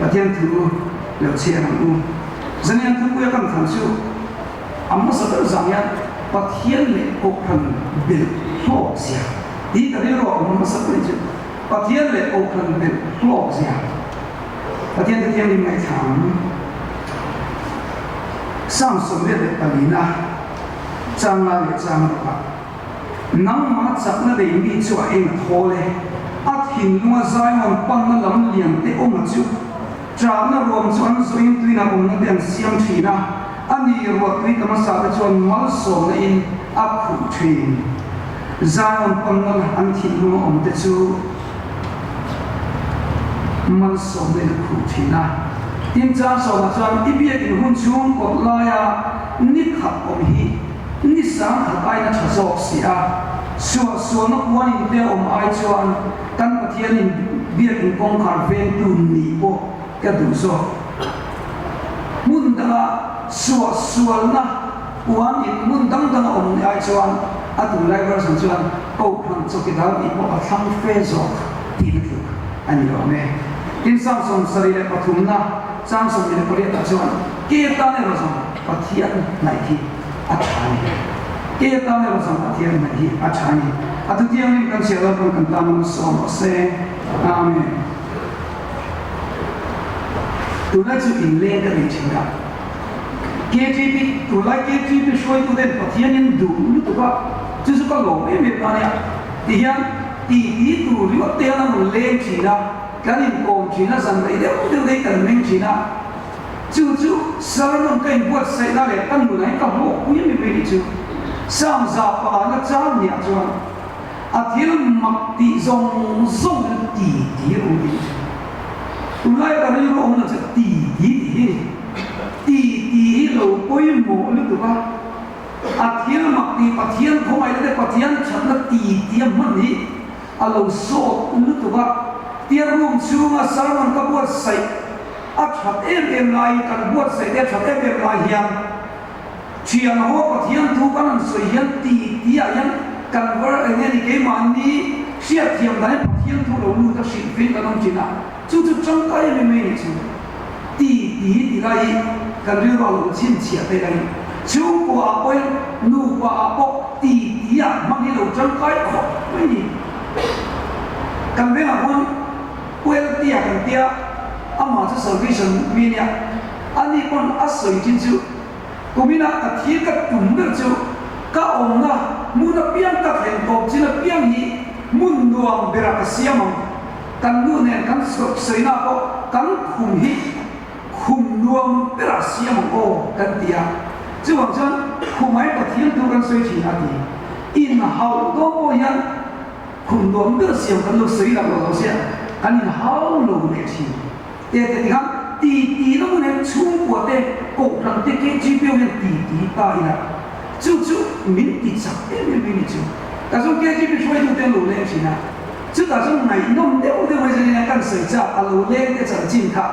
pathian thu lo chia nam u zanian thu ku yakam than su amma sadar zangyan pathian le ko khan bil ho sia hi ka ri ro amma sadar ju pathian le ko khan bil ho sia pathian thu tiang ni mai thang sang som le de palina chang la le chang ro nang ma chak na de mi chu a eng thole at hin lunga zai mon pang na lam liam te om chu tra na rom chuan zoin tuina om na den siam thina ani ro tri kama sa ta chuan mal so na in a khu thin zai mon pang na an hin lunga om te chu mal so na khu thina tin cha so na chuan ibia in hun chung ko la ya ni khap om hi ni sang khakai na thazok sia so na kuan in te om ai chuan kan pathian in bia in kong khar ven tu ni po ka du so mun da so na kuan in mun dang dang om ai chuan atu lai ver san chuan ko khang chu ki dal ni po a thang fe zo ti ni tu ani ro me in sam som sari le pathum na sam som ni ko le ta chuan ke ta ne ro so pathian nai ki achani ke ta ne ro sam pathian nai ki achani atu tiang ni kan sia kan kan ta mon so se amen tu na chu in le ka ni chinga KGB tu lai KGB shoi tu den pathian in du ni tu ba chu su ka lo me ta ne ti hian ti tu ri wa te na mon le chi na kan in kom chi na san dei de kan meng chi na chu sarmon kai buat sai na le kan bu nai ka mo ku ni me ni chu sam za pa na cha ni a chuan a thil mak ti zong ti ro ni tu lai ka ri ro na cha ti lo poi mo ni tu ba a thil mak ti pathian khomai le pathian chan na ti man ni a lo so ni tu ba tia rum chu ma sarmon ka buat sai a that em lai kan buat sai de that em lai hian chian ho pathian thu kan an soi hian ti a hian kan war eng ni ke man ni sia thiam dai pathian thu lo lu ta sin fin kan on china chu chang kai me ni chu ti lai kan ri ro lo chin chia te lai chu ko a poi nu pa a po ti a mang ni lo chang kai kho me ni kan ve ma hon wel ti a kan tia ama chu salvation minia ani kon asoi chin chu kumina ka thi ka tum der chu ka om na mu na piang ka hen ko china piang hi mun nuam bera ka siamang kan nu ne kan soi na ko kan khum hi khum nuam bera siamang ko kan tia chu wang chan khumai ka thiam tu kan soi chi na ti in hau do po yan khum nuam ber siam kan lu soi la lo sia kan in hau lo ne chi te kan ti nó muốn em chung của thế cổ rằng thế cái chi tiêu nhân ti ta ina chú mình ti chắc em mình chú cả số cái chi tiêu phải tu tiền lỗ lên chỉ na chú cả số này nó nếu như bây giờ này cần sử dụng à lỗ lên cái chẳng chinh khá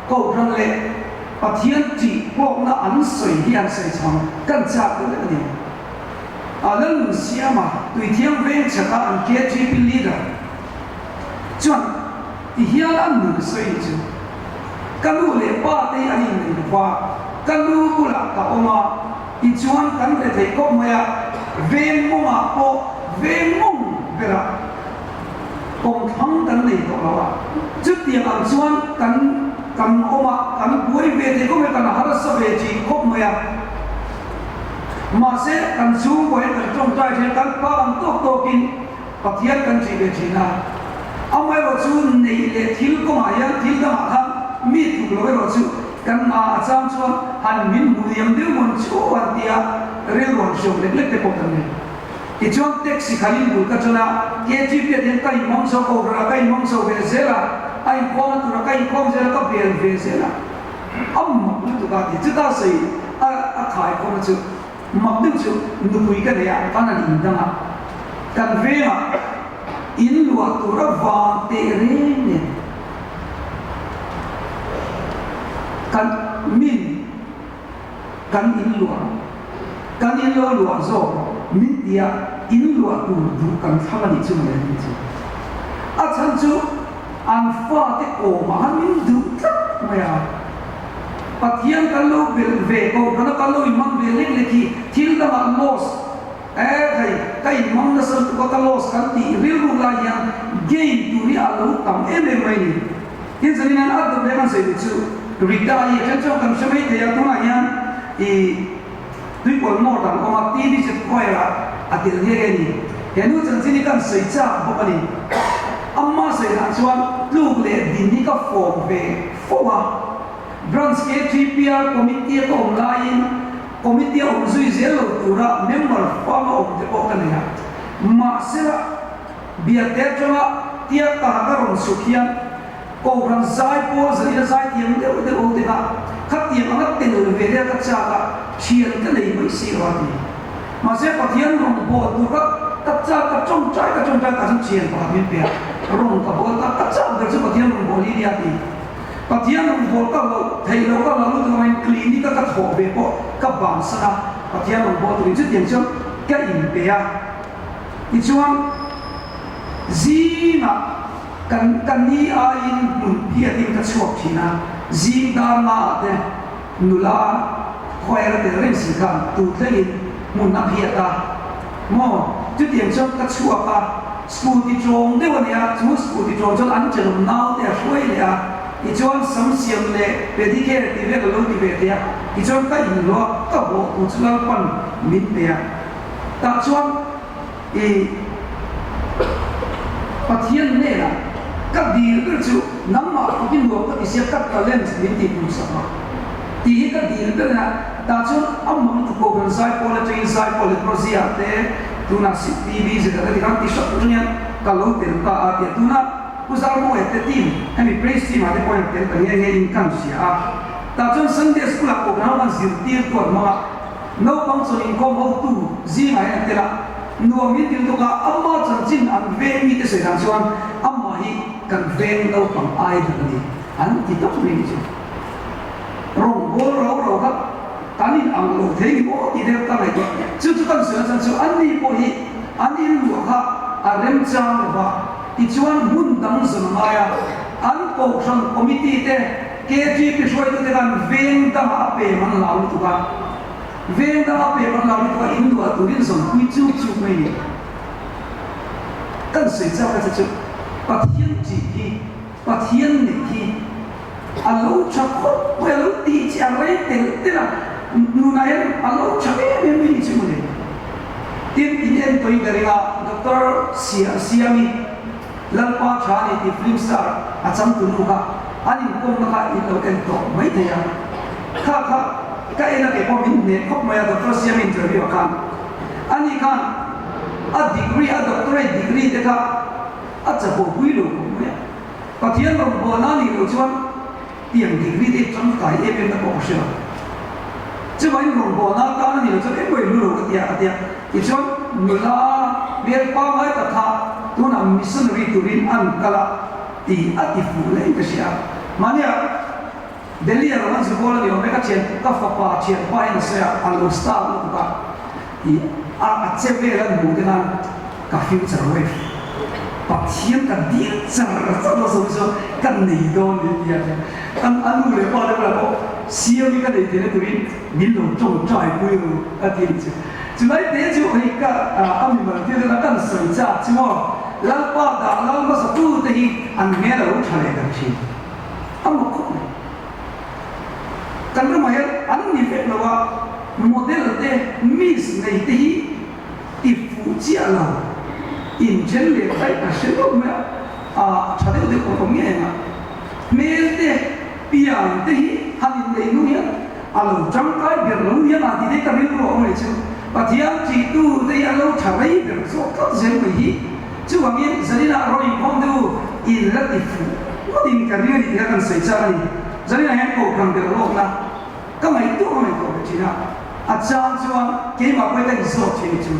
cổ rằng lệ và thiên chỉ bộ nó ăn水hiện水长更加的那个点啊那鲁西嘛对天飞起来按cái chi tiêu leader chọn thì hiện là鲁水就kan lu le pa te ani ni pa kan lu ku la ka oma i chuan kan le thei ko moya ven mo ma po ven mong bera kong thang kan nei to lawa chu tiang ang chuan kan oma kan buai ve te ko me kan har sa ve chi ko moya ma se kan chu boy kan trong tai je kan pa ang to kin pathian kan chi ve chi na amai ro chu nei le thil ko ma ya thil da ma tha mi tu lo ro chu kan ma acham chuan han min muliam de mon chu an tia re ron shom le te ko tan ni ti chuan taxi khalin bu ka chana ke ji pe den kai mong so ko ra kai mong so ve zela ai ko na tu ra kai ko zela ka bel ve zela am tu ka ti chu ta sei a khai ko na chu mak du chu nu pui ka ya ka na in da ma kan ve ma in lu tu ra va te re ne kan min kan in lua zo min dia in lua tu du kan thang ni chu le ni chu a chan chu an fa te ko ma min du ya pathian kalau về cô nó kalau imam về lên leki thil da los kai imam na sal ko ka los kan ti ril ru la yang gain tu ri alu tam mai ni hin zani nan ad de kan se chu rita ye kan chong kan shmai te ya tu na yan tui ko no dan ko ma ti ni se ko ya atil he ni henu chan chini kan sei cha bo ani amma sei han chuan lu le din ni ka form ve forma Branch KTPR committee ko online committee of zui zelo tura member form of the okania ma sera bia tetra tia ka garon sukhian ko ran zai po zai zai tiang de o de na khat tiang angat ten le ve ka cha ka chian ka nei mai si wa ni ma se pathian rong bo tu ka cha ka chong chai ka san chian pa min pe rong ka bo ka cha de se pathian rong bo li dia ti pathian rong bo ka lo thei lo ka lo tu mai clinic ka tho be ko ka bang sa pathian rong bo tu ji tiang chom ka in pe ya ni chuang zina kan ni a in mun pia tin ka chuak thina zing da ma de nula khoer de ren si kan tu tlein mun na pia ta mo ji tiang chom ka chuak ka school ti chong de wa ne a chu school ti chong chon an chelom nau de hoi le a i chuan sam siam le pedicare ti ve lo ti ve te i chuan ka in lo ka bo u chulang pan min pe ta chuan pathian ne la ka dil ber chu namma ko tin lo ka isia ka talent min ti pu sa ma ti ka dil ber na ta chuan among to ko gan sai pole train sai pole prozia te tu na si tv ze ka ti kan ti sa punya ka lo te ka a ti tu na usar mo ete team kami praise team ate point te ka nge income sia ta chuan sunday school ko na man zir tir ko ma no pang so in ko mo tu zi mai ate la nuo mi tin to ka amma chan chin an ve mi te se dan chuan amma hi kan veng no pang ai da ni an ti to ni chu rong bo ro ka tanin ang lo thei bo ti de ta lai ko chu kan se chan chu an ni po hi an in lu ha a rem chang ba ti chuan mun dang zam maya an ko sang committee te KG pi shoi te kan veng ta ma pe man la lu tu ka veng ta ma pe man la lu tu ka in du a tu rin som pi chu mai ni kan se cha ka chu pathian ji ki pathian ne ki a lo cha ko we lo ti chi a re te la nu na yan a lo cha me ni chu ne tin in toi garinga Dr. Siami lalpa chani ti film star acham tunu ka ani kom na ka ilo ken to mai te ya ka ena ke ko min ne khop maya Dr. Siami interview kan ani kan a degree a doctorate degree te ka a cha bo pui lo ko me pathian ro bo na ni lo chuan tiang degree te chang kai e ben ta ko sha chu mai ro bo na ta ni lo chu e boi lu lo ka tia ti chuan mula biar pa mai ta tha tu na missionary turin an kala ti ati fu le ka sia mania Delhi ro man se bola ni o me ka chen ka fa pa chen pa ina se an lo sta lu ka ti a che ve lan bu de nan ka future wave pathian ka di char lo so kan nei do ni dia kan anu le pa de la ko sia mi ka de te ne turin min lo chong chai pu ru ati chi chu lai te chu hei ka ami ma te na kan sai cha chu mo la pa da la ma sa tu te hi an me lo thale ka chi am ko kan ro ma an ni fe lo wa model te mis nei te hi ti fu chi ala in chen le kai ka she lo me cha de ko nge na me te pian te hi han nei nu ya alo chang kai ber lo ya na ti de ka ri ro me chu pathian chi tu te ya lo thai ber so ka zen me hi chu wang yin zalina roi phong du in la ti fu ko tin ka ri ni kan sai cha ni zalina hen ko kan ber lo na ka mai tu mai ko chi na a chang chuan ke ma ko ka so chi chu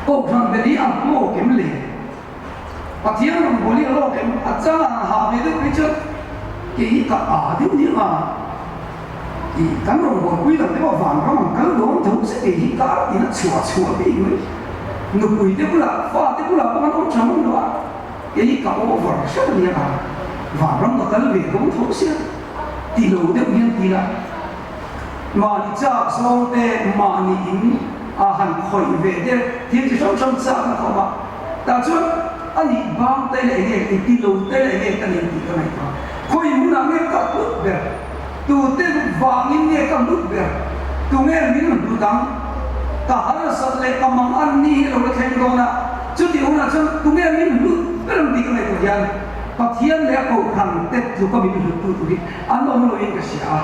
ko kan ber ni a ko kem le pathian rong boli lo kem a cha ha me du pi chu ke ka a di ni ma thì cán bộ của quý là cái bảo vàng có bằng cán bộ thống sẽ để hiện tại thì nó chùa bị người ngược quỷ thế cũng là pha thế cũng là có bán chấm đó cái gì cả bảo vàng rất là nhiều và trong đó cán bộ cũng thống sẽ ti lo de hian ti la ma ni cha song te ma ni in a han khoi ve de ti ti song song cha na ko ba ta chuan ani bang te le ge ti lo te le ge kan ti ka nai ka khoi mu na nge ka lut be tu te wang in nge ka lut be tu nge min lu dang ta har sat le ka mang an ni lo le theng do na chu ti una chuan tu nge min lut be ram ti ka nai ko yan pathian le ko khang te tu ka min lut tu ri an om lo in ka sia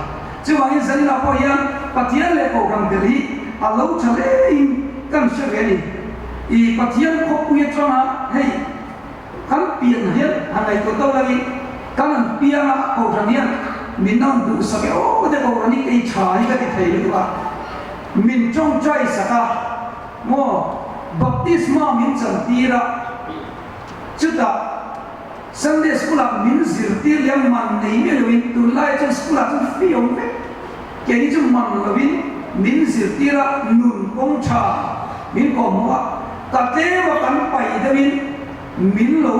chu wang in san na ko yan pathian le ko khang te ri a lo chale in kan se ve ni i pathian ko pu ye chona hei kan pian hian hanai ko to lagi kan pian ko ran hian min non du sa ke o de ko ran ni ei chai ka ti thei lu a min chong chai saka mo baptisma min chan tira chuta Sunday school a min zir tir yang man nei me loin tu lai chan school a chan fi ong ve ke ni chu man lovin min zir tira nun kong cha min ko mo ta te wa kan pai de min lo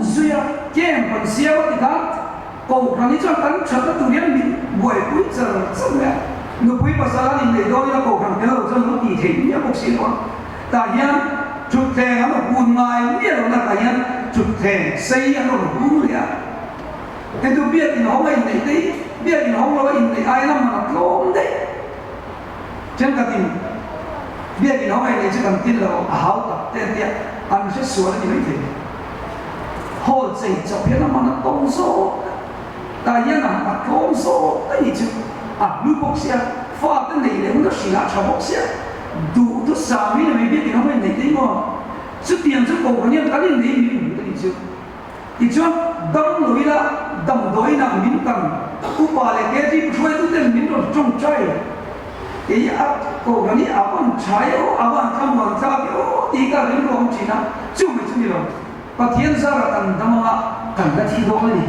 zuya kem pan sia wa ti ka ko rani cha kan cha ta tu rian min boi pui cha cha me no pui pa sa ni le do ya ko kan te lo cha no ti thei ni ko si ko ta hian chuk the ha no bun mai ni lo na ta hian chuk the sei ya no bu ya te tu biết thì nó ngay này đấy biết thì nó lo in này ai lắm mà nó ôm đấy chân cả tin biết thì nó ngay này chỉ cần tin là hảo tập tên tiệt anh sẽ sửa như vậy thì hồ gì cho biết là mà nó công số tại vì là mà công số cái gì chứ lưu bốc xe pha cái này để nó xí là cho bốc xe đủ thứ sao mới biết thì nó ngay này đấy mà chút tiền chút cổ cái này mình cái gì chứ thì cho đâm lối là đâm đôi là mình cần upa lại cái gì thôi tôi tên mình rồi trông chơi thì cổ cái này avan trái avan tham vọng sao cái thì cả những lòng chỉ là chưa mấy chút nhiều và thiên gia là cần đâm mà cần cái thi đua đi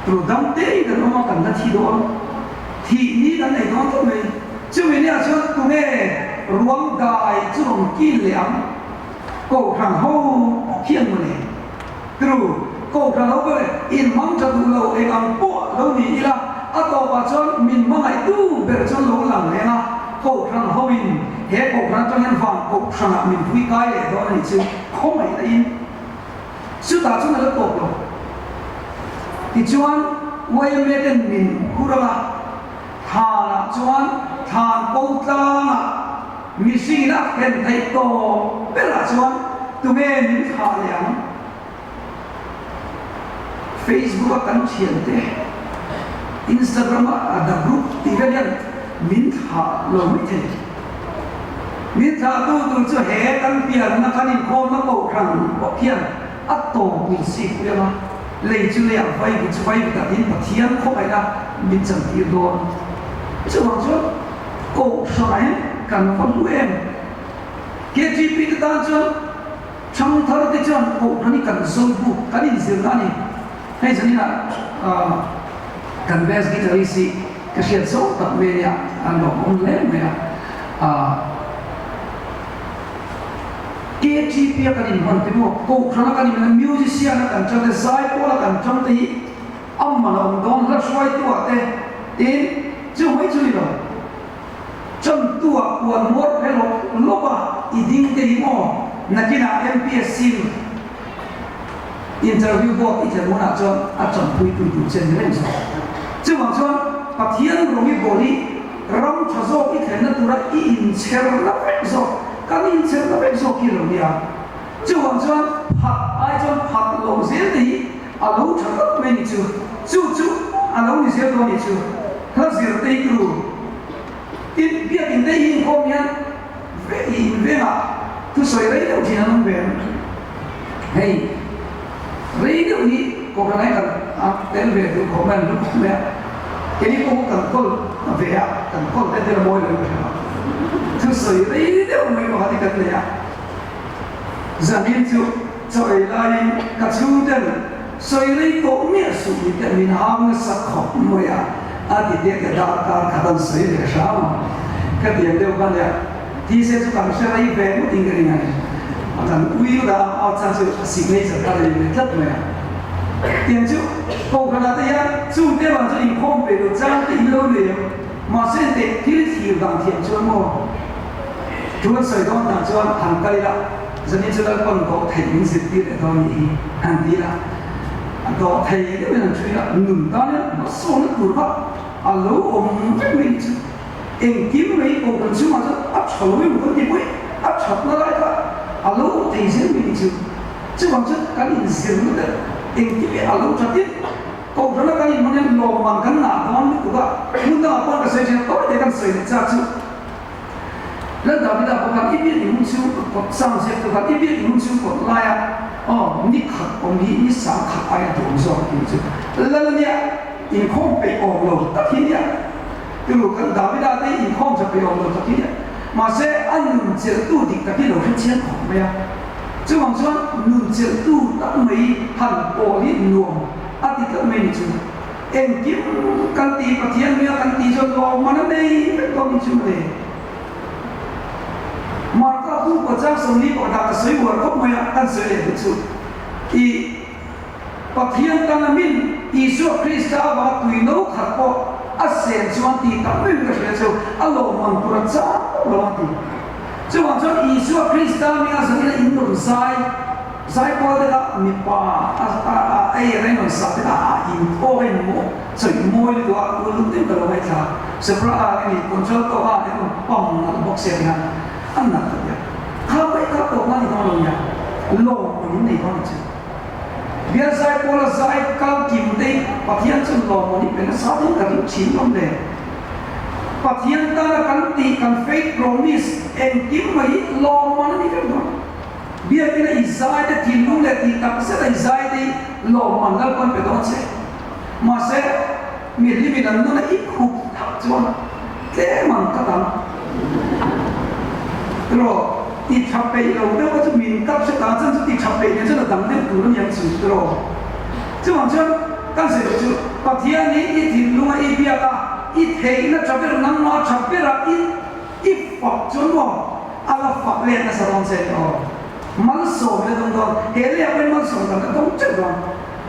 rồi đâm tế thì nó mà cần cái thi đua thì ní cái này nó thôi mình chứ mình là cho tụi nghe ruộng gài chứ không kín liễm cổ thằng hô khiêng mà này từ cổ thằng hô cái in mong cho tụi lâu em ăn bộ lâu đi là to bà cho mình mang lại tu về cho lâu lằng này na cổ thằng hô in hệ cổ thằng cho nhân vàng cổ thằng mình vui cái này đó này chứ không phải là in sư ta cho nó tốt rồi thì chuan quay về đến mình khu đó là thà là chuan thà câu ta mi si na khen thấy to biết là chuan tụi mình thà liang Facebook kan chian te Instagram ada group tiga yang min tha lo mi the min tha tu cho he kan pian na kan in ko na ko khang ko pian at to mi si ku ya ma lei chu le vai bu chu vai ta tin pathian ko ai da min chan ti do chu wa chu ko sai kan ko lu em ke ji pi ta chu chang thar te chan ko hani kan zo bu kan in zir na ni hay cho nên là cần bé cái thời gì cái chuyện số tập về nhà anh bảo ông lấy mày cái chi phí cái gì hoàn toàn mua cô khán cái gì mà musician là cần cho cái giải cô là cần trong tí ông mà ông đón rất xoay tua thế đến chưa mấy chuyện rồi trong tua quần mót hay lúc ý định cái mò là cái nào MPSC interview board itu mana John acam pui chen ni so cuma John pathian romi body ram chazo itu na tura in cher la so kan in cher la so kilo dia cuma John pat ai John pat lo zel ni alo chazo me ni chu alo ni zel do ni chu ha zel te kru in bia in dei in ko mian ve na tu soi rei do chi na non ve hey rei được đi có cái này cần đến về từ của mình lúc mẹ cái này cũng cần con về cần con đến từ môi rồi thứ sợi rei đều mới có thể cần về giờ nên cho lại các chú đến sợi rei cũng nhẹ sụp thì mình ham sắc khóc mày thì để cái đào tạo khả năng sợi để sao cái tiền đều cần đấy thì sẽ cho cần sợi rei về một tiếng cái này cần uy là ở trong sự signature cái này rất mày tiền chứ câu khả năng thế chung thế mà cho in không về được trang thì lâu liền mà sẽ để thiếu thiểu đẳng thiện cho nó chúng sợi đó là cho hàng cây đó cho nên chúng ta còn có thể những dịch tiết để thôi hàng tí là có thầy cái bây giờ chuyện là ngừng đó nhé nó số nó đủ đó lâu ôm cái mình chứ em kiếm mấy cô cần chứ mà nó áp chậu với một cái gì vậy áp chậu nó lại đó lâu thầy sẽ mình chứ bằng chứ cái gì riêng nữa đấy em kiếm cái lâu cho tiếp câu đó là cái gì mà nhân lò bằng cái nào đó mới được ạ muốn nào con cái sợi chỉ tối để cái sợi ra chứ lần đầu tiên là có ít biết những chú có sang sẽ có ít biết những chú có lại nít khát ông nít sáng khát ai cũng rồi thì chứ lần này in không bị ổn rồi tất nhiên nhá từ lúc cái đầu tiên là đây in không sẽ bị ổn rồi tất nhiên mà sẽ ăn chế tu thì tất nhiên là phải chiến không vậy chứ bằng chứ nương chế tu đã mấy hẳn bỏ đi nuông thì các mình chứ em kiếm căn tì và thiên kia căn tì cho lo mà nó đây phải có những chú này mà các khu của trang sống đi của đạo sấy của gốc mày ăn sấy để được sự thì và thiên ta là mình Isu Krista và tùy nấu khát bộ sen chuan thì tạm mình cái chuyện sao alo man pura cha lo thì chứ mà cho Isu Krista mình ăn sấy là in đồ sai qua đây là mi pa ai rồi nó sắp là in ôi mồ chơi mồi được à tôi lúc đấy tôi nói là sẽ ra cái này con cho tôi à để con bấm nó bóc xe nha anh nói vậy không phải các tổ chức này đâu nha lo mình này không chứ bây giờ cô là sai cao kim đây và thiên chân lo mình bên sau đó cái chuyện không để và thiên ta là căn tì căn fake promise em kiếm mấy lo mà nó đi cái đó bây giờ cái này sai để thiên luôn là thì tập sẽ là sai đi lo mà nó còn phải đó chứ mà sẽ miền đi miền nam nó là ít hụt thắt cho nó thế mà các bạn rồi thì chập bể rồi đâu có cho mình cấp sẽ tạo chân thì chập bể nên cho là tầm đến cử nó nhận sự rồi chứ bằng chân các sự chứ và thiên này ít thì luôn là ít bia ta ít thấy nó chập bể nắng nó chập bể là ít phật chốn mà ala phật lên là sao không sẽ rồi mang sổ lên đồng đồng hệ lệ bên mang sổ là không chết rồi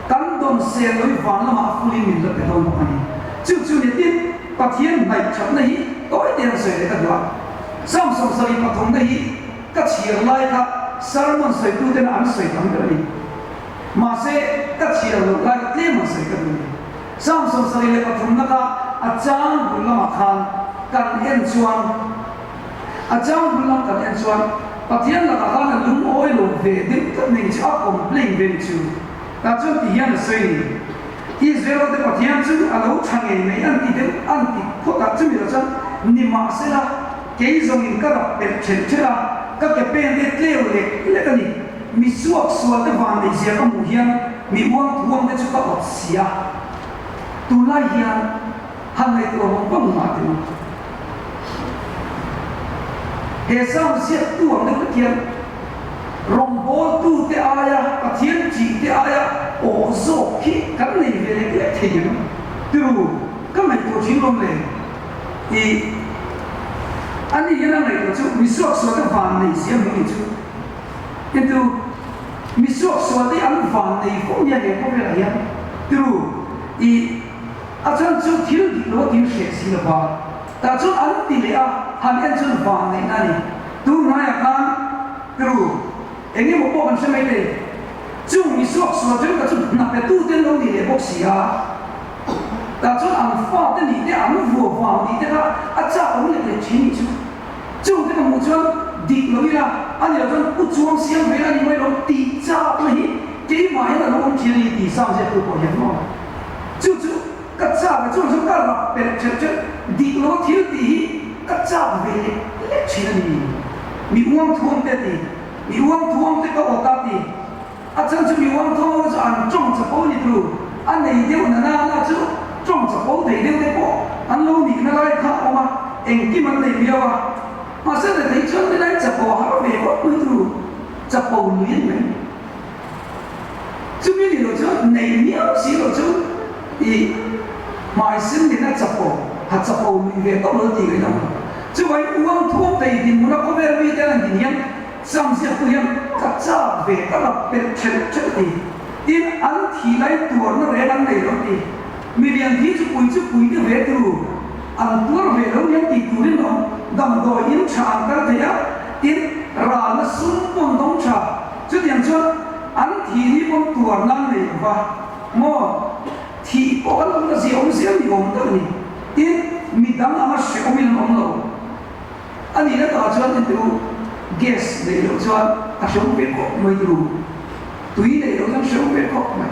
cắn đồng xe lối ván là mà phụ linh mình là cái đồng này chứ này tin và thiên này chập này tối tiền sợi để cái đó xong sợi mà thông đây các chiều lại các sermon sợi tu đến ăn sợi thằng cái này mà sẽ các chiều lại các tema sợi cái này xong sợi lại các thông đó các trang bulan makan kan hen chuan trang bulan kan hen chuan và thiên là các anh đúng ôi lột về đến tất mình chỉ áp complain về chứ ta cho thì hiện là sợi Israel de các thiên chứ à lâu thằng này mấy anh thì đến anh thì có cả chứ mình là chân niệm mà sẽ là cái dòng in các đặc biệt trên chứ là các cái bên để leo lệ cái này mi suộc suộc cái vàng này sẽ có mùi hiền mi uang uang để cho các học xia tu lai hiền hàng ngày tu học có mà tu hệ sao sẽ tu học được cái rong bố tu te aya và thiên chỉ te aya ổ dỗ khi cái này về cái thế nào tu các mày tu chính luôn này thì anh đi cái này rồi chứ mi suộc suộc cái vàng này sẽ mùi chứ nhưng tu mi suộc suộc cái ăn vàng này cũng như vậy không phải là hiền tu thì à chân chú thiếu đi nó thiếu sẻ xí là ba ta chú ăn thì là hắn ăn chú vàng này nè tu nói là con tu anh em một bộ anh xem mấy đây chú mi suộc suộc chú ta chú nạp cái tu tên đâu đi để bóc xí à ta chú ăn vàng tên đi để ăn vừa vàng đi để là à cha ông lại để chín chú chú cái một chú đi nó đi là anh là con cút chuông xiêm về là như vậy nó tì cha này cái máy là nó không chỉ là tì sao sẽ tu bảo hiểm mà chú các cha cái chú chúng ta là bề chết đi nó thiếu tì các cha về lệ chỉ là mi uang thuông thế thì mi uang thuông thế có ở ta thì à chân chú mi uang thuông cho ăn trong chợ phố đi tu anh này điều là chú trong chợ phố thì điều đấy có anh lâu đi nó lại khác mà anh cái vấn đề bây giờ mà sẽ là thấy chân cái đấy chập bò hắn về có quý tu chập bò luyện mình chứ biết gì rồi chứ này nhớ xí rồi chứ thì mai sinh thì nó chập bò hạt chập bò luyện về tốt hơn gì cái đó chứ vậy uống thuốc thì muốn nó có vẻ như thế là gì nhỉ xong sẽ tu hiện các cha về các lập biệt chết chết thì tin ăn thì lấy tuổi nó để ăn này nó an tur ve lo yang ti turin no dam do in chang ta thea tin ra na sum pon dong cha chu tiang chuan an thi ni pon tuar nan le wa mo thi po kan na si ong siam ni ong ta ni tin mi dang ama she ong min ong lo ani na ta chuan tin tu gas le lo chuan a shong pe ko mai tu tui le lo chuan shong pe ko mai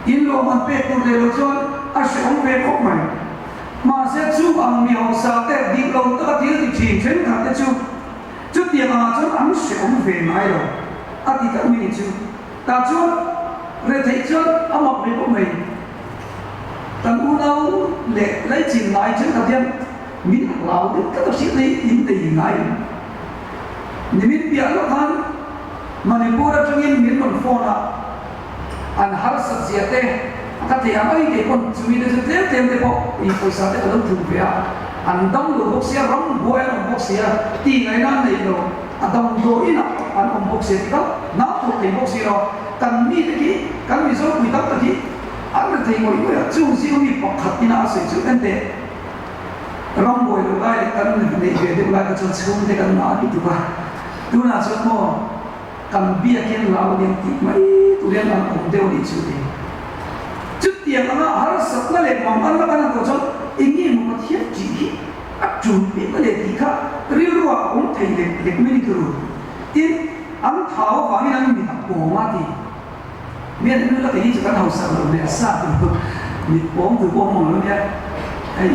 in lo man pe tu le lo chuan a shong pe ko mai mà sẽ chú bằng miêu sa tết đi lâu ta thiếu thì chỉ trên cả cái chú tiền mà chú ăn sống về mãi rồi thì các mình chú ta chú để thấy chú ăn mặc về của mình tận u đâu để lấy chỉnh lại trên cả tiền mình lao đến các bác sĩ đi in tiền ngay mình biết nó than mà mình mua ra trong in mình còn phone anh har sạch sẽ các thầy em ấy để con chú ý đến thế thêm để bộ ý tôi sao để ông thùng về anh đông đồ bốc xe rong bôi ông bốc xe tí ngày nào này đồ anh đông đồ ít nào anh ông bốc xe đó nát thuộc thì bốc xe đó cần mi cái cần mi số quy tắc cái anh là thầy ngồi với chú siêu mi bọc khát ina sẽ chú anh để rong bôi đồ lại cần để về để lại cái chỗ chú để cần nát đi tu ba tu na chú mo cần bia kiên lao điên tí mấy tu điên anh ông đeo đi chú đi chút tiền nó har sắp nó lên mong ăn nó ăn có cho ý nghĩa một cái thiết chỉ chuẩn bị cái này thì khác riêng rồi ông thầy để mình cứ tin ăn tháo vào đi ăn mình tập bổ mà thì miền nó là cái gì cho cái hậu sản rồi để xa từ mình bón từ bón mỏng luôn nhé ai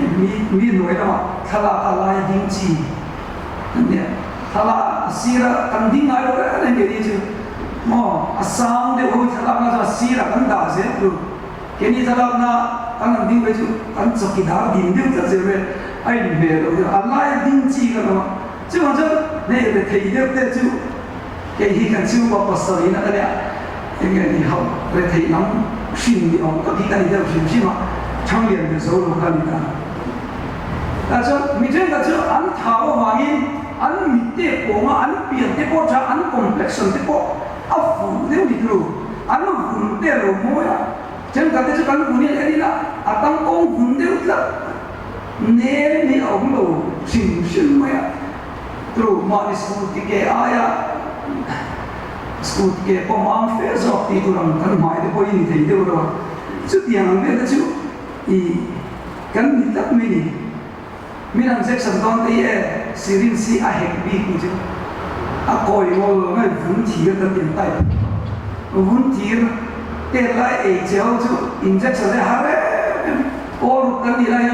mình nói đó thà là dính chi nhé thà là sira cần dính ai rồi đấy này cái gì chứ mà sang để hồi thà là nó sira cần đào sẽ được cái này thật là anh làm điều vậy chứ anh cho cái đó điểm điều thật sự vậy anh về rồi anh lại điểm chi cái đó chứ mà chứ này để thấy được đấy chứ cái gì cần chịu vào bớt sợi nó đấy cái này học để thấy nó xin đi ông cái cái này đều xin mà trong liền de số lo kalita tacho miten tacho an thawa wangin an mitte ko ma an pian te ko cha an complexion te ko afu de udru an gun te ro moya chen ka te kan gunin elina atang ko gun de utla ne ni ông lo sin moya tru ma school ti ke aya school ke ko ma fe zo ti durang kan mai de ko ni te de ro chu tiang be ta chu i kan ni tak me ni minam section don te e sirin si a hek bi ku chu a koi mo ngai vun thi ta tin tai vun thi te lai e cheo chu injection le ha re or kan ni lai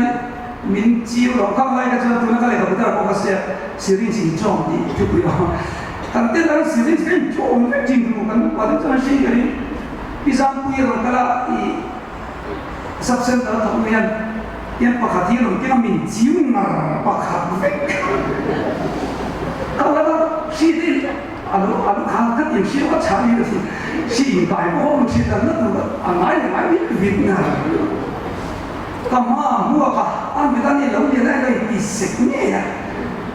min chiu ro khang lai ka chu tu na ka le ka ta ko ka se sirin si chong di chu ku yo kan te lan sirin si chong me jing ku kan pa ta shi ga ni pisang pu ro kala i subsen ta thong yan yan pakhat hi ron ke min chiu na pakhat ve kala da shi de alo khang ka ti shi wa cha ni de shi bai mo shi da na tu a mai ni vin na kama mua ka an bi ta ni lo ni lai lai ti sek ni ya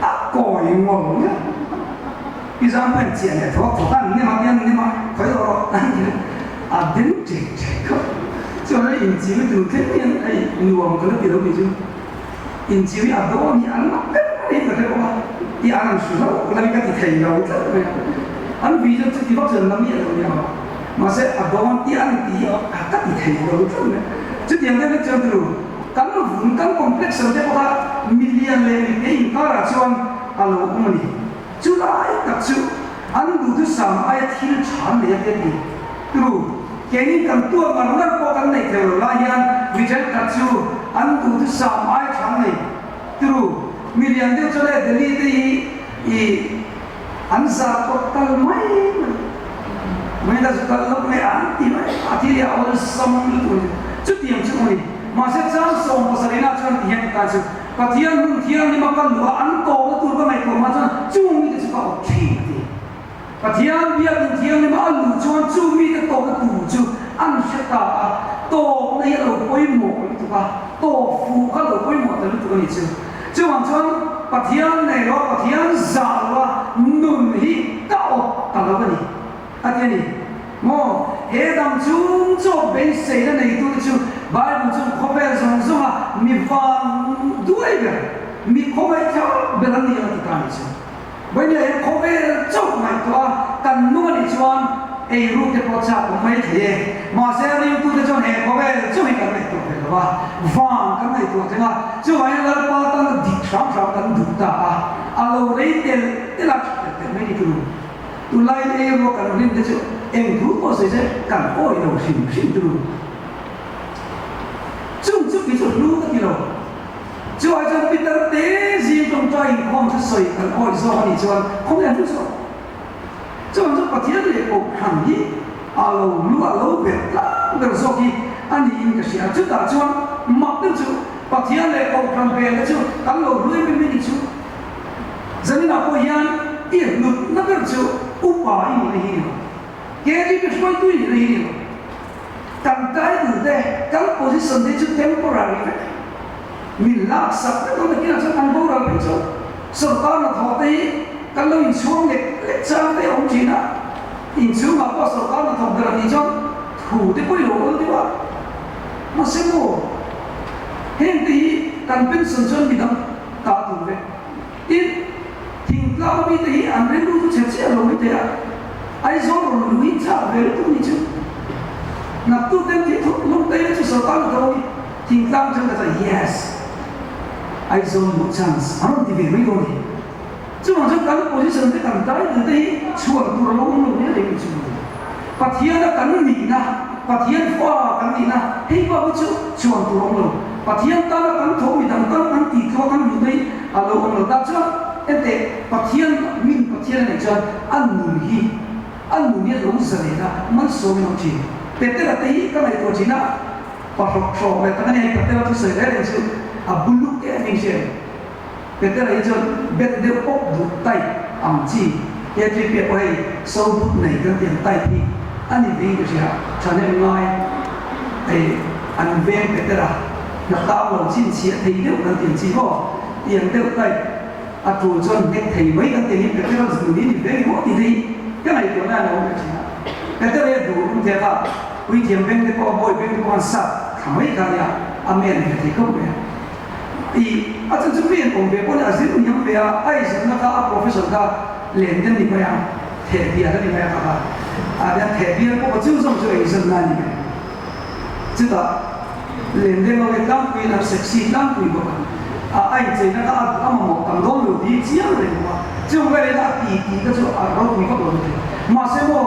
a koi ngom ya pisang pen chen de tho tho tan ni ma ni ma khoi ro an ni a din che ko cho nên in chiếu từ thế nhiên ấy nuông cái nó kiểu gì chứ in chiếu à đó thì ăn mặc cái này là cái gì thì ăn làm sao cái này cái thầy đâu chứ ăn vì cho thì bác trường làm gì rồi nhá mà sẽ à đó thì ăn thì cái thầy đâu chứ tiền cái trường từ kan nó vun kan complex rồi đấy bác million lên cái in cả là cho alo cũng đi chú lại đặc chú ăn đủ thứ sáng ai thiếu chán để cái gì từ cái này cầm tua mà nó có cái này theo là yan vì thế cả chú ăn đủ thứ sáng ai chán này từ million tiêu cho lại Delhi thì ăn sa có tal mấy là chúng ta lúc này ăn thì là ở sông luôn chút tiền chút này mà sẽ sang sông mà sẽ na cho anh hiện tại chứ và thiên nhưng mà con lúa ăn to nó tụi con này của mà cho chung như thế có chuyện gì và thiên nhưng mà ăn lúa cho chung như thế to nó tụi chứ ăn sẽ ta to này là quay mỏ tụi ta to phụ các là quay mỏ tụi con này chứ chứ mà cho và thiên này đó và thiên giả là nôn hi cao cả là cái gì thiên này mo he dam chung cho bên xây ra này tụi chứ Bible chung có vẻ giống à mi vang đuôi đây vậy mi không ai theo bên anh đi làm cái gì bây giờ em không ai chọn mày toa cần nuôi đi chọn ai rút cái bó chặt của mấy thế mà sẽ đi tu cho em không ai chọn cái này toa phải là vàng cái này toa thế nào chứ vậy là bao tăng đi sáng tăng đủ ta alo đấy tiền tiền là mấy đi tu lại em có cần lên thế chứ em cứ có gì thế cần ôi đầu xin tu chung chút cái chỗ lú cái gì chứ ai cho Peter tế gì trong trai không cho sợi cần ôi do anh cho không nhận được rồi chứ anh cho bát thiên để ôm hàng gì alo lú alo về là cái do khi anh đi cái gì chứ ta cho mặc được chứ bát thiên để ôm hàng về là chứ anh lo lú bên bên chứ giờ này nào có yan yên ngực nó cái chứ upa ini này cái gì cái số tuổi này cần cái từ đây cái position đấy chứ temporary mình lạc sập cái đó là cái là cho anh vô rồi chứ sau đó là thọ tí cái lối xuống để trang để ông chị nào in xuống mà có sau đó là thọ cái gì cho thủ để quay lỗ đi vào nó sẽ ngộ hiện thì cần biết sân chân bị đâm cả thủ về tin thỉnh lao bị thì anh đến lúc chết chết rồi mới thế ai rồi lui trả về lúc như chứ nạp tu tem thì thuốc lúc đấy chứ sau đó là thôi thỉnh lao chân là yes I don't have chance. I don't think we will. Chứ mà trong cái position cái tầm tới từ đây chuột tu lâu lâu nhớ đến chứ. Và thiên đã cắn nỉ na, và thiên pha cắn nỉ na, hay bao nhiêu chuột tu lâu lâu. Và thiên ta đã cắn thấu mình đang cắn tỉ thua cắn như đây, lâu lâu ta chưa. Em thế, và thiên này cho ăn mùi lâu giờ này na, mất số mình không chỉ. Thế là thấy cái này của chị na, và học về cái này cái này tôi sẽ nói đến chứ. Bulu ke mình xem, bây giờ là cho biết được ốc đủ tay, chỉ cái việc này sau bút này cái tiền tay thì anh ấy về cái gì hả? Cho nên nói, anh về bây giờ là tạo lòng xin chia thì nếu là tiền chỉ có tiền tiêu tay, chủ cho nên thầy mấy cái tiền bây giờ là dùng đi về cái thì cái này của nó là cái gì hả? Bây giờ là đủ không thể nào, vì tiền về cái có bồi về cái quan sát, không mấy cái gì à? Amen thì không về. Thì ở trong chúng viên ông về có là giữ nhắm về ai sẽ nó có professor ka lên đến đi mà thể bia đó đi mà cả đã thể bia có chịu xong cho ấy dân này chứ ta lên đến nó cái quy là sexy lắm quy mà ai chỉ nó có một tầng đó rồi đi chiếu rồi mà chứ không phải là tí cái chỗ đó quy có rồi mà xem mà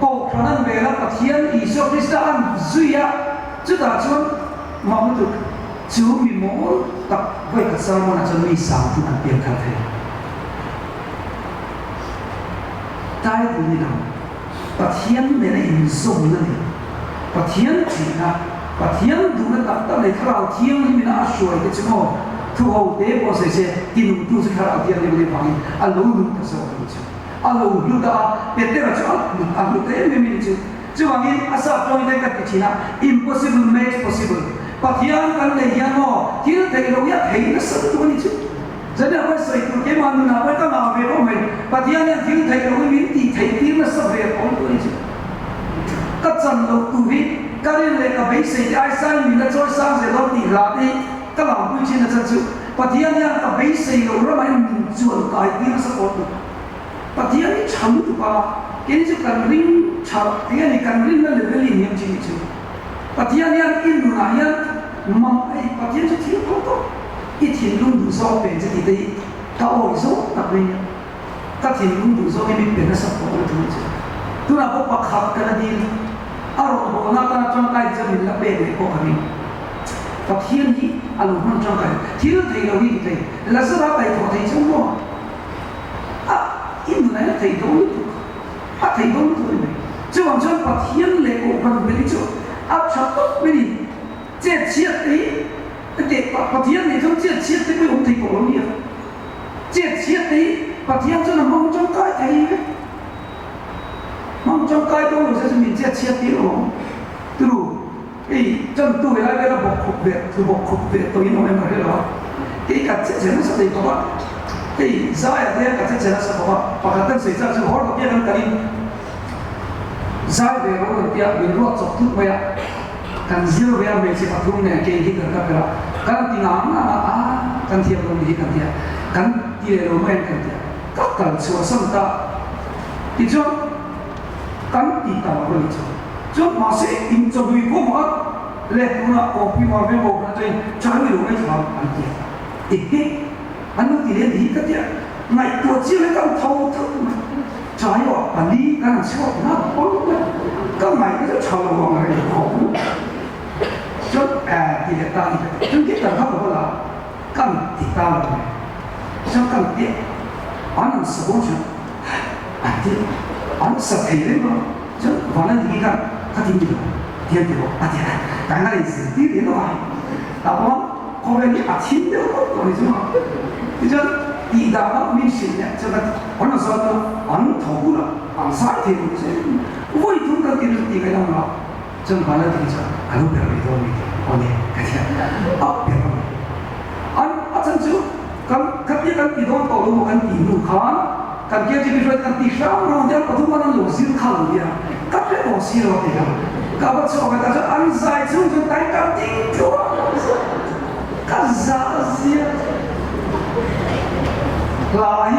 cổ khả năng về là bát thiên Isu Christ ăn duy á chứ ta chứ mà mới được chú mình muốn tập với các sao mà cho mình sáng thì ăn tiền khác thế tai thì như nào và thiên này là hình dung này và thiên chỉ là và thiên đúng là tập tập này khảo thiên thì mình đã sửa cái chứ mà thu hậu tế có sẽ tin tu sẽ khảo thiên này mình phải alo luôn cái sao cái chứ alo luôn đó biết thế là cho alo tế mình chứ mà mình asa trong cái gì là impossible makes possible và thiên căn này hiện họ thiên thầy đâu nhất thấy nó sợ tôi đi chứ giờ này phải xây một cái màn nào phải có nào về của mình và thiên này thiên thầy đâu biết thì thầy thiên nó sợ về của tôi đi chứ các dân đâu tu biết các nên là cái bấy xây ai sai mình là cho sang sẽ đâu thì là đi các làm quy trình là chân sự và thiên này cái bấy xây đâu nó mới mình chuẩn cái thiên nó sợ của tôi và thiên này chấm được ba cái gì cần ring chấm cái này cần ring nó là cái gì niệm gì chứ và thiên này in nữa này mà ai và thiên cho thiên không tốt ít thiên luôn đủ do về cái gì đấy ta ôi số tập đi ta thiên luôn đủ do cái mìnhเป็นสปอร์ตตัวchứตัวเราก็ขับกันดีอารมณ์ของเราตอนใจจะมีละเบนเลยพวกนี้và thiên thì à lúc năm trong cái thiên thầy đâu đi thầy là sao đó thầy thọ thầy trong đó in này thầy đâu thầy đâu thôi chứ còn cho và thiên lệ của phần bên chỗ áp sát tốt bên đi chết chết đấy để và thiên này trong chết chết đấy với ông thầy cổ lắm nhiều chết chết đấy và thiên cho là mong trong cái thầy ấy mong trong cái tôi sẽ mình chết chết đấy rồi từ đủ cái chân tôi lại là bọc khục việt từ bọc khục việt tôi nói em nói đó cái cả chết chết nó sẽ có bạn cái giải ở đây cả chết chết nó sẽ có bạn và cả tân xảy ra sự hốt cái năm cái giải về nó là tiền mình luộc chọc thức mày kan zero ya me si patung ne ke hit ka pera kan tingang na kan thiam lo ni kan dia kan ti lo men kan dia ka kan so sam ta ti jo kan ti ta lo ni jo ma se in jo lui ko ma le na ko pi ma ve mo na tai cha ni lo mai cha an dia e anu ti le ni ka dia ngai to chi le kan thau thau trái họ bản đi cái làm sao nó bốn các mày cái chào lòng người khổ chốt thì để ta chúng cái tầng không có là cần thì ta là sao cần tiết anh làm sao chứ thì anh sợ thì đấy mà chứ còn là gì cả cácทีมthiên thì thì cái này là tí đến rồi đó có cái gì thiên đều có rồi chứ mà thì chứ 이 다가 민신이야. 제가 어느 사람 안 더구나 안 사이트에 이제 왜 돈가기를 네가 나와 좀 받아들이자 안 오더라도 도움이 오네 그냥 배워 안 아천주 간 갑자기 간 이동 또 너무 간 이동 간 계지 비슷한 간 티샤로 될 것도 많은 로실 칼이야 갑자기 로실로 돼요 가봐서 가서 안 사이트 좀 달까 띵죠 가자지야 lại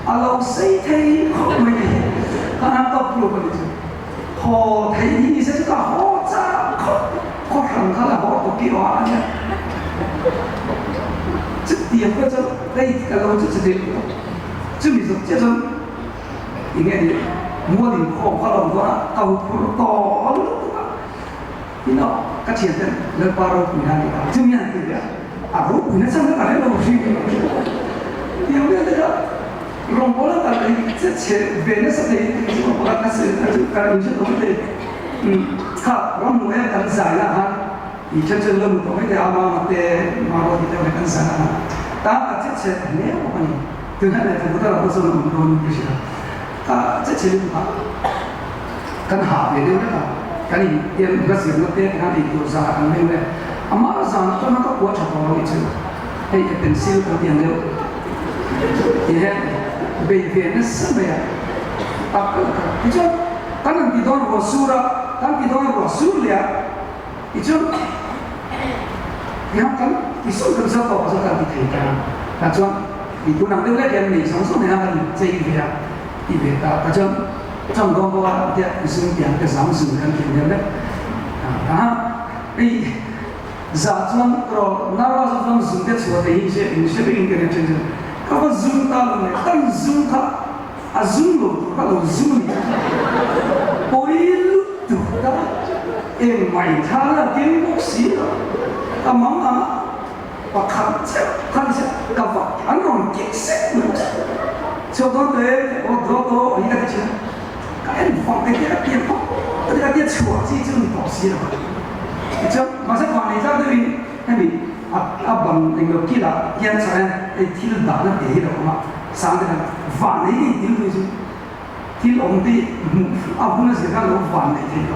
alo xây thấy mình anh tập luôn rồi họ thấy như thế chứ cả họ cha có thằng khác là họ có kiểu anh nhá chứ tiền cái cho đây cái lâu chứ tiền chứ mình dùng chứ dùng thì nghe đi mua thì họ lòng quá tàu to thì nó các chuyện đấy lên bao rồi mình làm chứ mình làm gì à rút mình nó sang cái này đâu gì有没有那个龙波的那个之前别的是的，我那是那就有些东西，看我们也跟上了哈，以前就那么多的阿妈的妈妈的都跟上了，但这些没有关系，对他来说不到不是那么多不行，这些的话，跟下边的那个，跟你点那个时候的，跟你多少安排的，阿妈上就那个过程多一些，哎，เป็นซิลตัวเดียว thì bệnh viện nó sớm vậy thì chứ các anh đi đón vào su ra các anh đi đón vào su liền thì chứ thì họ kan thì số cần sao có số cần thì thấy cả là cho thì tôi nằm đây cái này sống số này là chơi về thì về ta chứ trong đó có cái sự kiện cái sáng sự cần tiền đấy thì giả cho rồi nào là trong sự kiện số thì sẽ bị internet trên kalau zoom tahu ni, kan zoom tak, zoom lo, kalau zoom ni, poilu tu dah, mai thara tembok sih, mama, pakai cek, kapak, anong kisah, contoh deh, oh ini kata cina, kan faham dia apa, dia cuak sih cuma tak sih lah, macam masa mana itu ni, abang dengan kita yang saya til dana deh itu mah sampai dengan van ini til itu til om di abang nasi kan lo van itu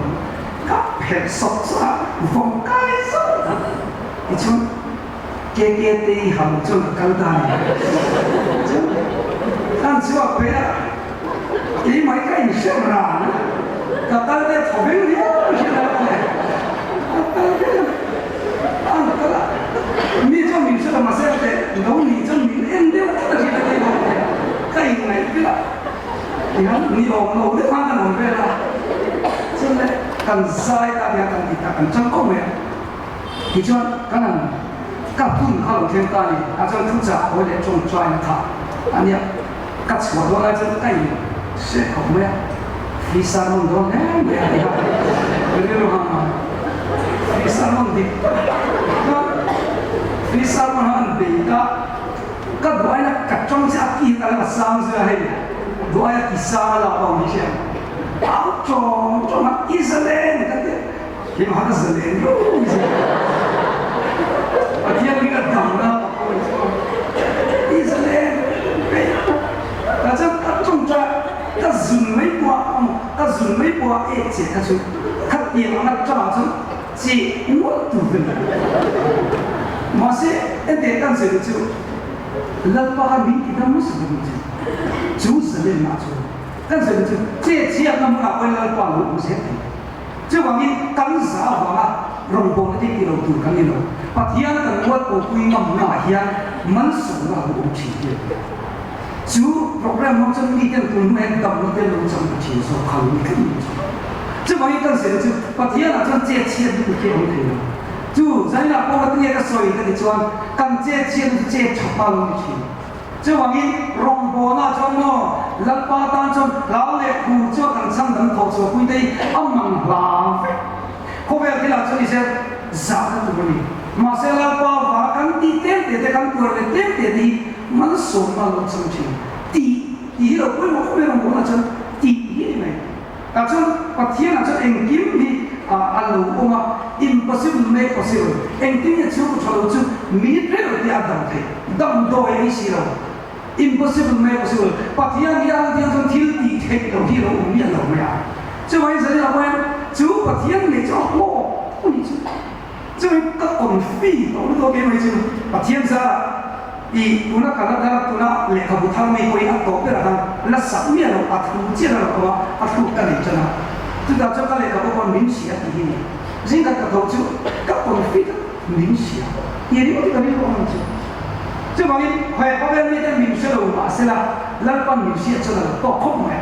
kap sok sah van kai sah itu KKT ham cuma kaldan kan siapa ya ini mereka ini siapa kata dia thobeng dia你证明是他妈现在有你证明人家不是这个地方的，该买去了。你看你老的话能买了，真的跟晒大家跟地大跟真够没？你说可能刚碰到天干的，这土杂或者种砖卡，你刚错多了这该是够没？Bisa nonton ya, begitu mah. Bisa nonton, bisa nonton beda. Kan doa nak kacang sakit kalau sang sehari, doa yang kisah lah orang ni siapa. Cong nak Israel kata, gimana Israel? Dia kita dana Israel, kacang他认为他认为这他说他电脑那抓住这我都分了，马些一点干什么就，那把你给他们什么东西，就是人拿出，干什么就这只要他们拿回来把路不写的， chứ bằng in cắn giá hóa rồng bồn cái gì đầu tư cắn đi đâu và thiên cần quất của quy ngầm ngã hiền mẫn sống là cũng chỉ được chú program nó chân đi theo cùng em cầm nó theo lối trong chỉ số khẩu cái gì chứ bằng in cần sẽ chứ và thiên là chân chết chết được cái ông thầy chú giải là có cái cái soi cái chuan cần chết chết chết chọc bao nhiêu chuyện chứ bằng in rồng bồn nó trong nó lật ba tan trong lão lệ cụ cho cần sang đấng thọ số quy tây âm măng làm không phải cái là cho đi xem giá cái tụi mình mà sẽ là bao và căn ti tên để căn tuổi để tên để đi mình sống mà nó trong chuyện tí ở cuối một cái rồng bồn là chân tí này à chân và thiên là chân anh kiếm đi alo oma impossible make possible anh kiếm nhận chịu cho lâu chứ mỹ phép ở địa đàng thế đầm đôi ấy xí đâu impossible make possible và thiên đi ăn thiên chân thiếu tí thế đầu tiên là uống miệng đầu mẹ chứ bây giờ là quen chú và thiên này cho cô không đi chứ chứ các con phi đó cái mấy chứ và thiên ra thì tụi nó cả nó tụi nó lệ khẩu thang mấy quay ăn tổ cái là thằng nó sắm miệng rồi ăn không chết rồi có ăn không cái này cho nó chúng ta cho các lệ khẩu con miếng xía thì gì riêng các đầu chú các con phi đó miếng xía thì đi có cái này không chứ chứ mà cái khỏe có bên này miếng xía đâu mà sẽ là lần con miếng xía cho nó to không mày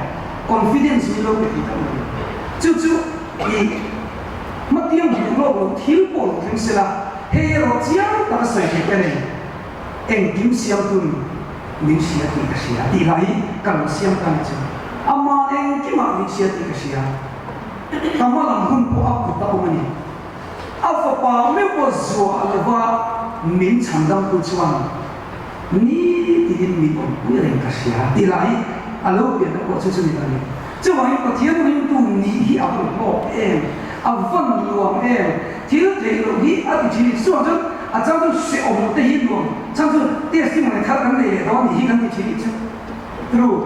confidence như lâu cái gì đó chú thì mất tiếng một lỗ thiếu bộ thêm sẽ là hay rồi chiang ta sẽ cái này anh kiếm xiang tuần miếng xía thì cái xía thì lại cần xiang cần chứ ama anh kiếm mà miếng xía thì cái xía kama làm hôn bộ áp của tao mình áp vào mấy bộ zua là va miếng chăn đâm của chuan ní thì miếng ông quý人cái xía thì lại alo biển nó có chút gì này chứ mà anh có thiên mình tu ní hi áp bộ em vân luồng em thiếu thì luồng hi áp thì chỉ số chứ trong đó sẽ ổn định hi luồng trong đó tiền sinh mình khác cái này đó thì hi cái gì chứ rồi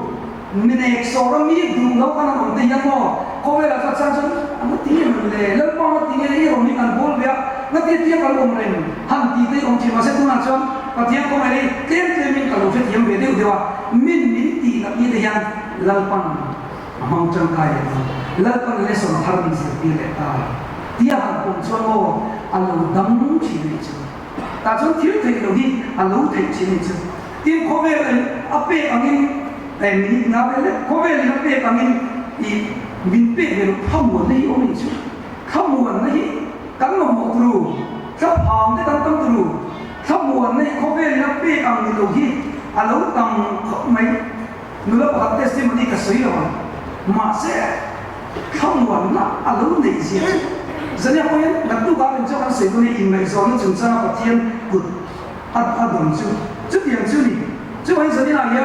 mình exo ra mi đúng đâu cái nào ổn định nhau có vẻ là các sản xuất nó tiền mình lấy lấy bao tiền này rồi mình ăn bol vậy nó tiền tiền cái ông này hàng tỷ đấy ông chỉ mà sẽ tu nào cho và tiền có mấy tiền thì mình kalau phải tiền về đâu thì mình tỷ là như thế này lần pan mang chân cái lần pan lấy xong thằng mình sẽ đi lấy ta tiền hàng cũng cho nó ăn đấm chỉ này chứ ta cho thiếu thì đầu đi ăn thì chỉ này chứ tiền có vẻ là áp bê anh em mình nói về có vẻ là áp bê anh em thì mình biết về không muốn lấy ông ấy chứ không muốn lấy cắn vào một lù sắp hòm để tăng tăng lù không muốn lấy có vẻ là biết ông ấy đầu khi lâu tăng mấy nữa là testimony cái sấy rồi mà sẽ không muốn là lâu này gì dẫn đến કોઈ đặc tu ba bên trong anh sẽ nuôi in này rồi nó chúng ta có thiên cực đồng chứ chứ tiền chứ gì chứ bây giờ đi làm gì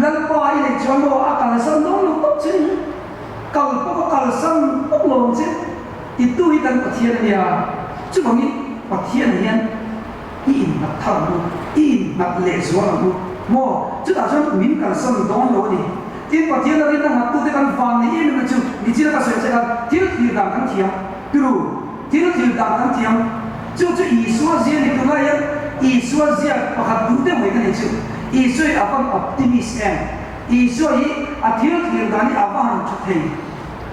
lần qua này cho nó cả là sân nó tốt chứ cầu có cầu sân bốc lồng chứ thì tôi cần có thiên này chứ bằng nghĩ có thiên này in mặt thầm luôn in mặt lệ xuống luôn mua chứ ta cho mình cần sân đón lối đi tiền có thiên là đi đang mặt tôi cần phàn này in mà chứ đi chỉ là cái sự là thiên thì đang cần thiên từ thiên thì đang cần thiên chứ ý số gì này cũng là ý số gì mà hạt đủ để mấy cái này chứ ý số là con optimist em ý số ấy thiên thì đang đi áp hàng chút thế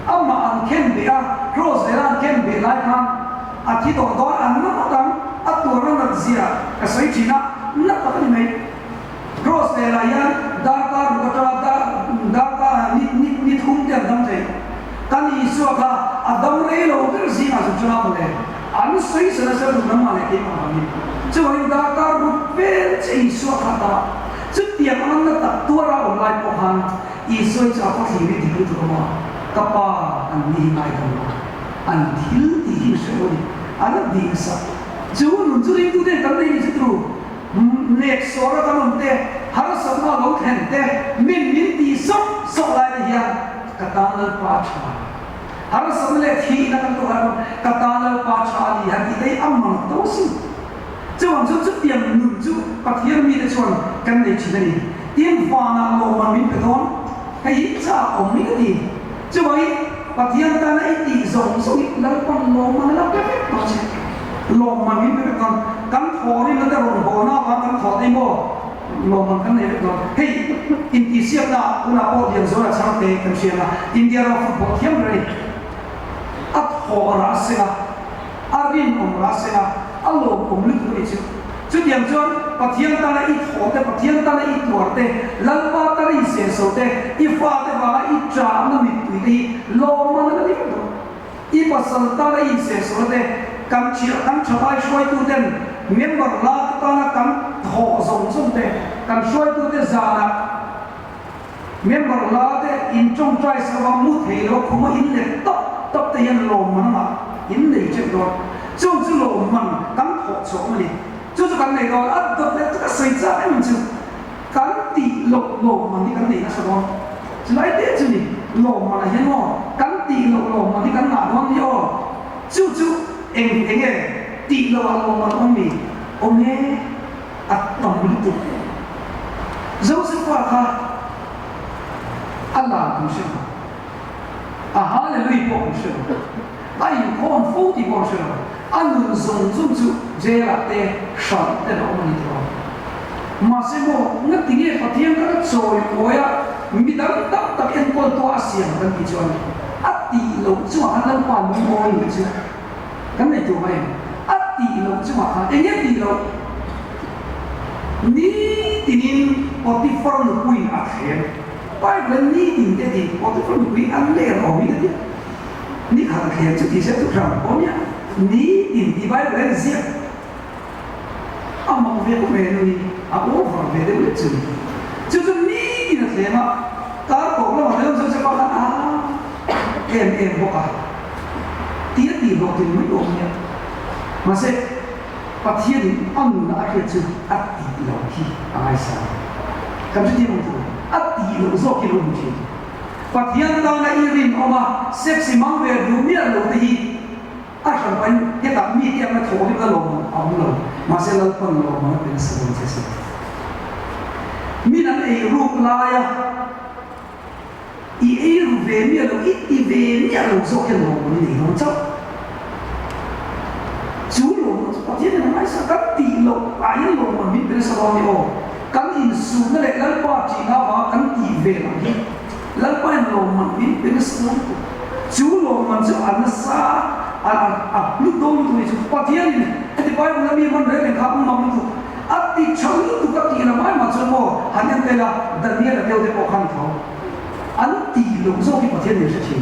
amma an ken be a cross era ken be lai kan a ti to do an na tam a tu ro na zia ka sai china na ta ni mai cross era ya data ru ka data ni thum te dam te kan isu ka adam re lo ter si ma su chuna mo le an sai sa sa ru na ma le ke ma ni chu wa data ru pe che isu ka ta chu tiang an na ta tu ra online po han isu cha ko thi ni di ku ma kapa an ni mai kan an thil ti hi so ni an di sa chu nun chu ri tu de kan ni chu tru nek so ra kan te har sa ma lo then te min ti so lai ni ya katan al pa cha har sa le thi na kan to har katan al pa cha ni ha ti dei amang to si chu an chu tiam nun chu pa thiam mi de chon kan nei chi ni tiam fa na lo man min pe don kai cha om ni ni chứ vậy và thiên ta lại đi giống số ít lắm còn lò mà nó cái nó sẽ lò mà mình biết còn cắn thò đi nó đã rồng bò nó và cắn thò đi bò lò mà cắn này rồi hey Indonesia là una bộ điểm số là sang thế cần xem là India là football team rồi thọ ra sinh à arin ra sinh à alo lúc tuổi chứ chút điểm cho bắt thiên ta là ít thọ thế bắt thiên ta là ít tuổi thế lần ba ta là ít sẽ số thế ít pha thế và ít trả nó mít tuổi thì lo mà nó đi đâu ít bắt sân ta là ít sẽ số thế cầm chia cầm cho ai xoay tu tên miếng bạc lá ta là cầm thọ giống giống thế cầm xoay tu thế già là miếng bạc lá thế in trong trái sao mà mút thì nó không có in lên tóc tóc thì yên lồm mà in này chuyện đó trong cái lồm mình cầm thọ số mà đi就是讲那个啊，这个水灾们就讲地落嘛，你讲你那什么？就来点就你落嘛那些么？讲地落嘛，你讲哪方的哦？就硬的地落嘛我们啊懂不懂？就是话他阿拉不是嘛，啊哈利路亚不是嘛，啊有空否定不是嘛？anh dùng chú dễ là thế sẵn thế đó mà đi thôi mà xem bộ ngất tiếng nghe phát hiện các trồi ngồi á mình đang tập yên con toa xiềng đang đi chơi ắt tì lâu chú mà hắn đang quản mình ngồi người chứ cái này tụi mày ắt tì lâu chú mà hắn anh nghe tì lâu ní tin có tí phong được quy ắt thế phải là ní tin thế thì có tí phong được quy ăn lẻ rồi như thế ní khả khéo chứ thì sẽ tụt rằng có nhá ní in đi bay về giết mà về của mình rồi bố vào về đấy mới chừng chứ ní in là thế mà ta cổ nó mà nếu sẽ bảo là em bộ à tiếc thì bộ thì mới ổn nhá mà sẽ bắt thiên thì ăn là cái chữ ắt tí lâu khi ai sao cảm thấy như vậy ắt tí lâu do cái lâu khi bắt thiên ta là irin mà sexy mang về đúng nghĩa lâu thì asan pain dia tak mi dia na thodi ka lo lo ma se lo pan lo ma pe se lo se mi nan e ru la ya i ru ve mi lo i ve mi lo so ke lo ni lo chau chú lo pa ti na mai sa ka ti lo ai lo ma mi pe se lo ni o kan in su na le lan pa chi na wa kan ti ve ma ni lan pa lo ma mi pe se lo chú lo ma chu an sa lúc đó tụi chúng phát hiện thì bài của mình vẫn để khắp mà mình tụi thì chẳng tụi các chị là mãi mà cho mò hắn em đây là đặc biệt là theo cái bộ khăn tháo anh tỷ lục do cái phát hiện này sẽ chỉ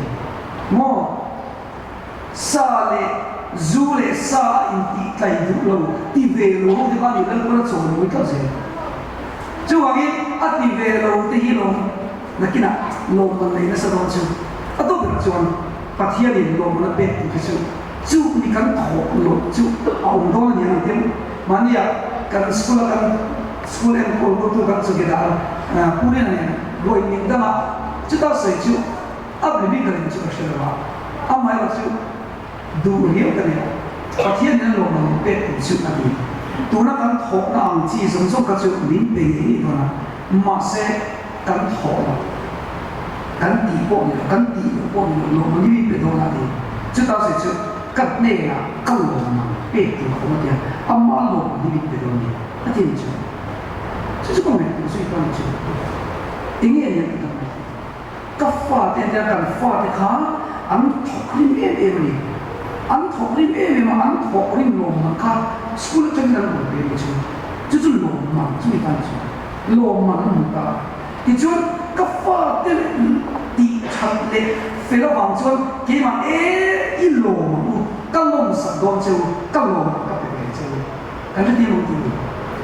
mò sa lệ du lệ sa in tỷ cây đủ lâu tỷ về lâu thì bao nhiêu lần có chỗ mới có gì chứ hoàng ấy tỷ về lâu thì lâu là cái nào lâu mà này nó sẽ đâu chứ tôi biết chứ phát hiện thì lo mà nó bé thì cái chú đi căn thọ lo chú ông đó là những cái mà nia căn school em còn có tu căn sự cái đó phụ nữ này rồi mình đó mà chú ta sẽ chú áp lực cái này chú sẽ là mai là chú đủ hiểu cái này phát hiện nên lo mà nó bé thì chú là gì tu nó căn thọ nó ăn chỉ sống sống cái chú mình bé thì nó là mà sẽ căn thọ căn tỷ bộ này căn tỷ bộ này lo mà như vậy đó là gì chúng ta sẽ chú cắt nề là câu lo mà bé thì không có tiền mà lo như vậy đó này cái gì chứ chứ không phải suy đoán chứ ý nghĩa như thế nào các pha tiền tiền cần pha thì khá anh thọ đi em đi anh thọ đi em mà anh thọ đi lo mà khá school chân đang còn bé chứ chứ lo mà suy đoán chứ lo mà nó không cả thì chú các pha tiền đi chặt lệ phải là bằng chuan khi mà ít lồ mà các lồng sản đòn châu các lồng các cái châu cái này đi một thứ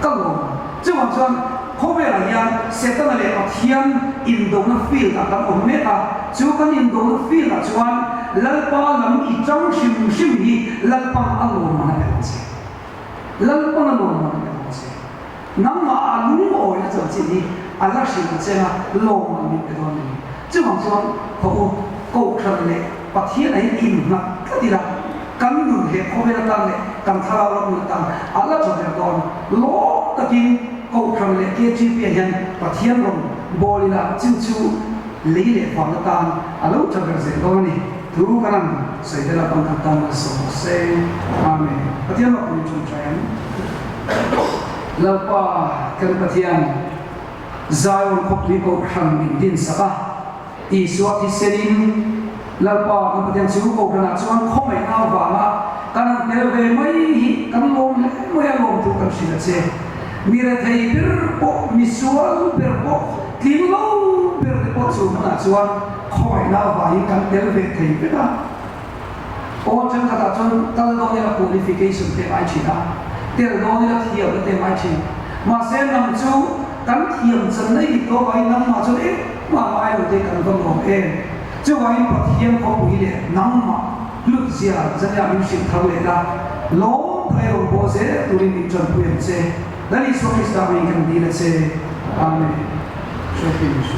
các lồng chứ bằng chuan không phải là yang sẽ tới là ở thiên Indo nó phi là tầm ổn mét à chứ cái Indo nó phi là chuan lần ba lần ít trong sim gì lần ba ăn lồng mà nó bị gì lần ba ăn lồng mà nó bị gì nắm mà ăn lủng ổi là gì đi ăn là gì là lồng mà bị cái đó này chứ bằng chuan họ câu khăn lệ bắt hiện ấy in nặng cái gì đó cắn người hệ không phải là tăng lệ cắn thao là người tăng ăn là cho việc đó lỗ ta kinh câu khăn lệ kia chi phía hiện bắt hiện rồi bồi là chiu lấy lệ phòng là tăng ăn lúc cho việc gì đó này thứ cái này xảy ra là bằng cách tăng là sống sẽ amen bắt hiện là cũng chung trái lâu qua cái bắt hiện Zion khóc đi câu khăn mình tin sao Isua thì senin lalpa kan patiang siu ko kana chuan khomai na wanga kan telve mai kan lom le mai lom tu kan sila che mira thei bir po misual bir po tilo bir po chu na chuan khomai na wa hi kan telve thei be na o chan kata chon tal do ya qualification te mai china tel do ya thiam te mai chi ma se nam chu kan thiam chan nei to vai nam ma chu e ma mai lo te kan vom rom e chu vai pa thiam ko pui le nam ma lut sia zan ya min sin thau le da lo thai ro bo se turin ni chon puyen che dan is what is da we can deal se amen so finish